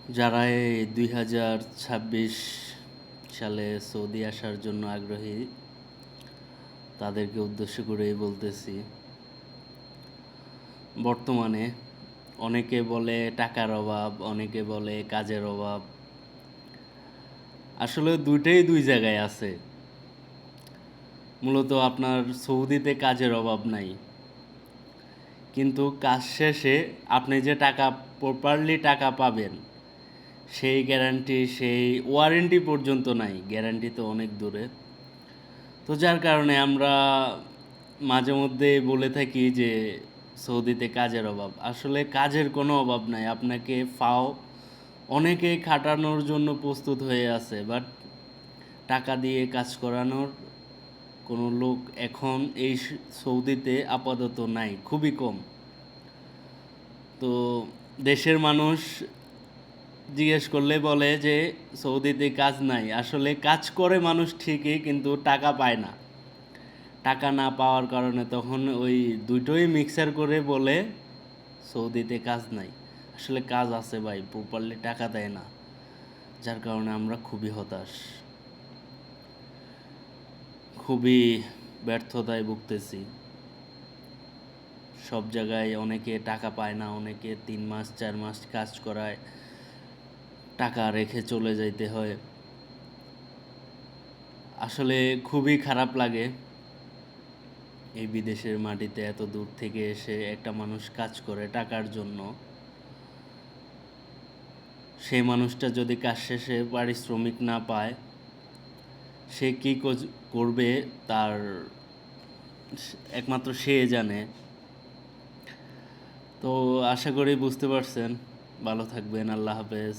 যারা এই 2026 সালে সৌদি আসার জন্য আগ্রহী তাদেরকে উদ্দেশ্য করেই বলতেছি। বর্তমানে অনেকে বলে টাকার অভাব, অনেকে বলে কাজের অভাব। আসলে দুইটাই দুই জায়গায় আছে। মূলত আপনার সৌদিতে কাজের অভাব নাই, কিন্তু কাজ শেষে আপনি যে টাকা প্রপারলি টাকা পাবেন সেই গ্যারান্টি, সেই ওয়ারেন্টি পর্যন্ত নাই। গ্যারান্টি তো অনেক দূরে। তো যার কারণে আমরা মাঝে মধ্যে বলে থাকি যে সৌদিতে কাজের অভাব। আসলে কাজের কোনো অভাব নাই। আপনাকে অনেকে খাটানোর জন্য প্রস্তুত হয়ে আছে, বাট টাকা দিয়ে কাজ করানোর কোনো লোক এখন এই সৌদিতে আপাতত নাই, খুবই কম। তো দেশের মানুষ জিজ্ঞেস করলে বলে যে সৌদিতে কাজ নাই। আসলে কাজ করে মানুষ ঠিকই, কিন্তু টাকা পায় না। টাকা না পাওয়ার কারণে তখন ওই দুটোই মিক্সার করে বলে সৌদিতে কাজ নাই। আসলে কাজ আছে ভাই, প্রপারলি টাকা দেয় না, যার কারণে আমরা খুবই হতাশ, খুবই ব্যর্থতায় ভুগতেছি। সব জায়গায় অনেকে টাকা পায় না, অনেকে 3 মাস 4 মাস কাজ করায় টাকা রেখে চলে যাইতে হয়। আসলে খুবই খারাপ লাগে এই বিদেশের মাটিতে এত দূর থেকে এসে একটা মানুষ কাজ করে টাকার জন্য। সেই মানুষটা যদি কাজ শেষে পারিশ্রমিক না পায়, সে কী করবে তার একমাত্র সে জানে। তো আশা করি বুঝতে পারছেন। ভালো থাকবেন। আল্লাহ হাফেজ।